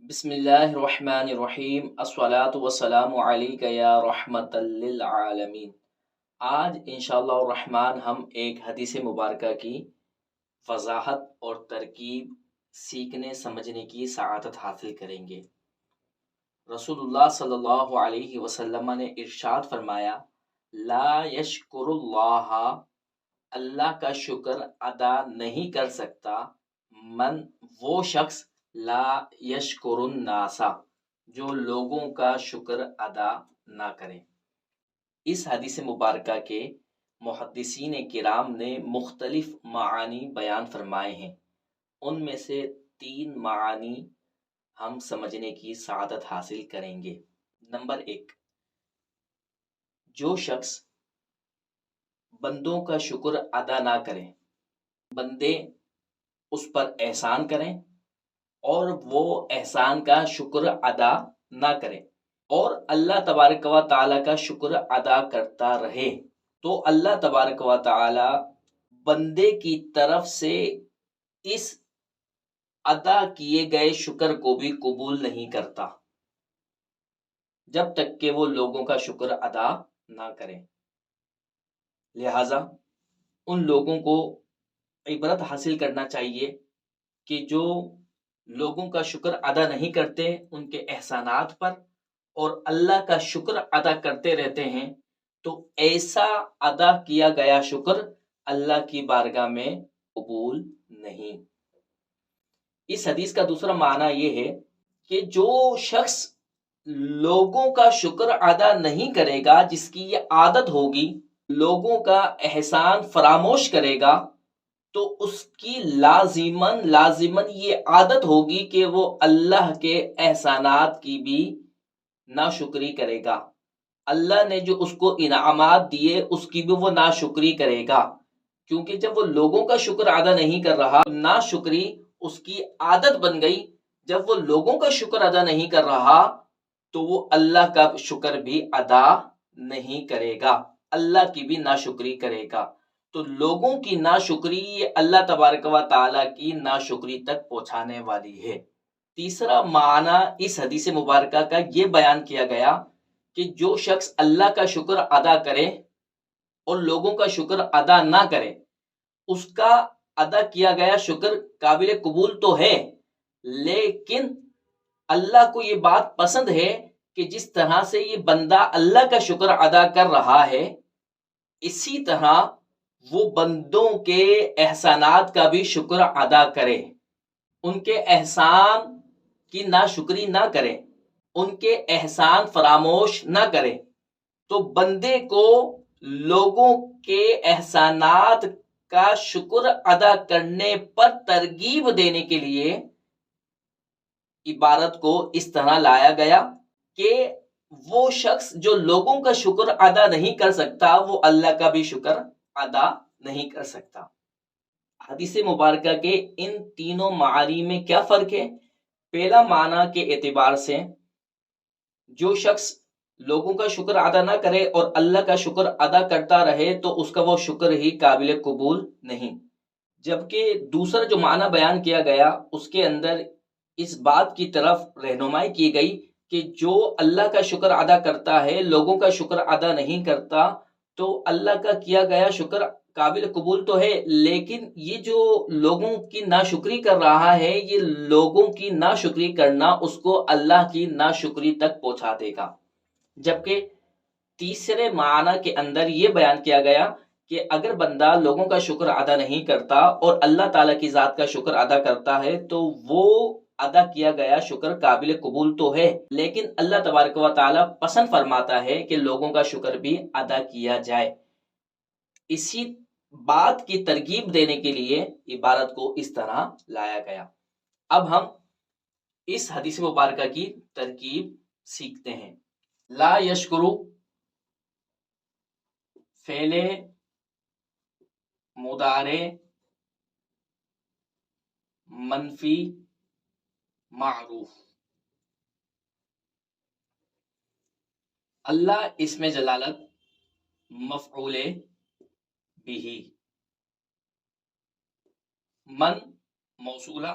بسم اللہ الرحمن الرحیم الصلاۃ والسلام علیک یا رحمت للعالمین۔ آج انشاءاللہ الرحمن ہم ایک حدیث مبارکہ کی وضاحت اور ترکیب سیکھنے سمجھنے کی سعادت حاصل کریں گے۔ رسول اللہ صلی اللہ علیہ وسلم نے ارشاد فرمایا، لا یشکر اللہ، اللہ کا شکر ادا نہیں کر سکتا، من، وہ شخص، لا یشکر الناس، جو لوگوں کا شکر ادا نہ کرے۔ اس حدیث مبارکہ کے محدثین کرام نے مختلف معانی بیان فرمائے ہیں، ان میں سے 3 معانی ہم سمجھنے کی سعادت حاصل کریں گے۔ نمبر 1، جو شخص بندوں کا شکر ادا نہ کرے، بندے اس پر احسان کریں اور وہ احسان کا شکر ادا نہ کرے اور اللہ تبارک و تعالیٰ کا شکر ادا کرتا رہے، تو اللہ تبارک و تعالیٰ بندے کی طرف سے اس ادا کیے گئے شکر کو بھی قبول نہیں کرتا جب تک کہ وہ لوگوں کا شکر ادا نہ کرے۔ لہٰذا ان لوگوں کو عبرت حاصل کرنا چاہیے کہ جو لوگوں کا شکر ادا نہیں کرتے ان کے احسانات پر اور اللہ کا شکر ادا کرتے رہتے ہیں، تو ایسا ادا کیا گیا شکر اللہ کی بارگاہ میں قبول نہیں۔ اس حدیث کا دوسرا معنی یہ ہے کہ جو شخص لوگوں کا شکر ادا نہیں کرے گا، جس کی یہ عادت ہوگی، لوگوں کا احسان فراموش کرے گا، تو اس کی لازماً یہ عادت ہوگی کہ وہ اللہ کے احسانات کی بھی ناشکری کرے گا، اللہ نے جو اس کو انعامات دیے اس کی بھی وہ ناشکری کرے گا، کیونکہ جب وہ لوگوں کا شکر ادا نہیں کر رہا، ناشکری اس کی عادت بن گئی۔ جب وہ لوگوں کا شکر ادا نہیں کر رہا تو وہ اللہ کا شکر بھی ادا نہیں کرے گا، اللہ کی بھی ناشکری کرے گا، تو لوگوں کی ناشکری اللہ تبارک و تعالیٰ کی ناشکری تک پہنچانے والی ہے۔ تیسرا معنی اس حدیث مبارکہ کا یہ بیان کیا گیا کہ جو شخص اللہ کا شکر ادا کرے اور لوگوں کا شکر ادا نہ کرے، اس کا ادا کیا گیا شکر قابل قبول تو ہے، لیکن اللہ کو یہ بات پسند ہے کہ جس طرح سے یہ بندہ اللہ کا شکر ادا کر رہا ہے، اسی طرح وہ بندوں کے احسانات کا بھی شکر ادا کرے، ان کے احسان کی ناشکری نہ کرے، ان کے احسان فراموش نہ کرے۔ تو بندے کو لوگوں کے احسانات کا شکر ادا کرنے پر ترغیب دینے کے لیے عبارت کو اس طرح لایا گیا کہ وہ شخص جو لوگوں کا شکر ادا نہیں کر سکتا، وہ اللہ کا بھی شکر ادا نہیں کر سکتا۔ حدیث مبارکہ کے ان تینوں معانی میں کیا فرق ہے؟ پہلا معنی کے اعتبار سے جو شخص لوگوں کا شکر ادا نہ کرے اور اللہ کا شکر ادا کرتا رہے تو اس کا وہ شکر ہی قابل قبول نہیں، جبکہ دوسرا جو معنی بیان کیا گیا اس کے اندر اس بات کی طرف رہنمائی کی گئی کہ جو اللہ کا شکر ادا کرتا ہے، لوگوں کا شکر ادا نہیں کرتا، تو اللہ کا کیا گیا شکر قابل قبول تو ہے، لیکن یہ جو لوگوں کی ناشکری کر رہا ہے، یہ لوگوں کی ناشکری کرنا اس کو اللہ کی ناشکری تک پہنچا دے گا۔ جبکہ تیسرے معنی کے اندر یہ بیان کیا گیا کہ اگر بندہ لوگوں کا شکر ادا نہیں کرتا اور اللہ تعالیٰ کی ذات کا شکر ادا کرتا ہے، تو وہ ادا کیا گیا شکر قابل قبول تو ہے، لیکن اللہ تبارک و تعالیٰ پسند فرماتا ہے کہ لوگوں کا شکر بھی ادا کیا جائے۔ اسی بات کی ترغیب دینے کے لیے عبارت کو اس طرح لایا گیا۔ اب ہم اس حدیث مبارکہ کی ترکیب سیکھتے ہیں۔ لا یشکرو فعل مضارع منفی معروف، اللہ اسم جلالت مفعول بھی، من موصولہ،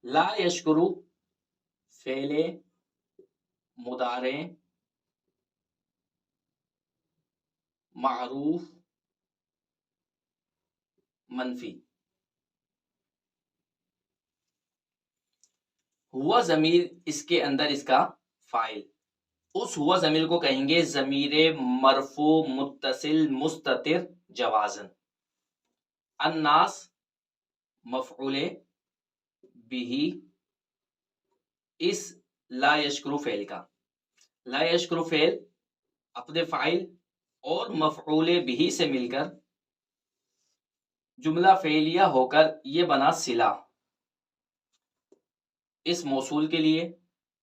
لا یشکرو فعل مضارع معروف منفی. ہوا ضمیر اس کے اندر اس کا فاعل. اس ہوا ضمیر کو کہیں گے ضمیر مرفوع متصل مستتر جوازن. الناس مفعول بھی اس لا یشکرو فعل کا. لا یشکرو فعل اپنے فاعل اور مفعول بھی سے مل کر جملہ فعلیہ ہو کر یہ بنا صلہ. اس موصول کے لیے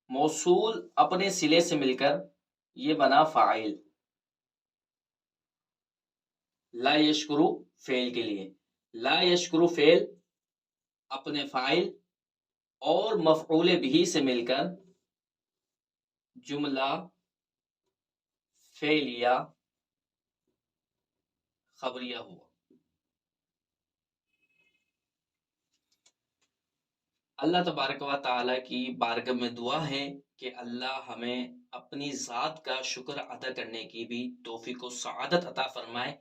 موصول اپنے صلے سے مل کر یہ بنا فاعل. لا یشکرو فعل کے لیے لا یشکرو فعل اپنے فاعل اور مفعول بھی سے مل کر جملہ فعلیہ خبریہ ہوا. اللہ تبارک و تعالیٰ کی بارگاہ میں دعا ہے کہ اللہ ہمیں اپنی ذات کا شکر ادا کرنے کی بھی توفیق و سعادت عطا فرمائے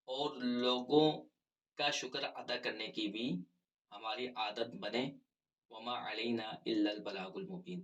اور لوگوں کا شکر ادا کرنے کی بھی ہماری عادت بنے. وما علینا الا البلاغ المبین.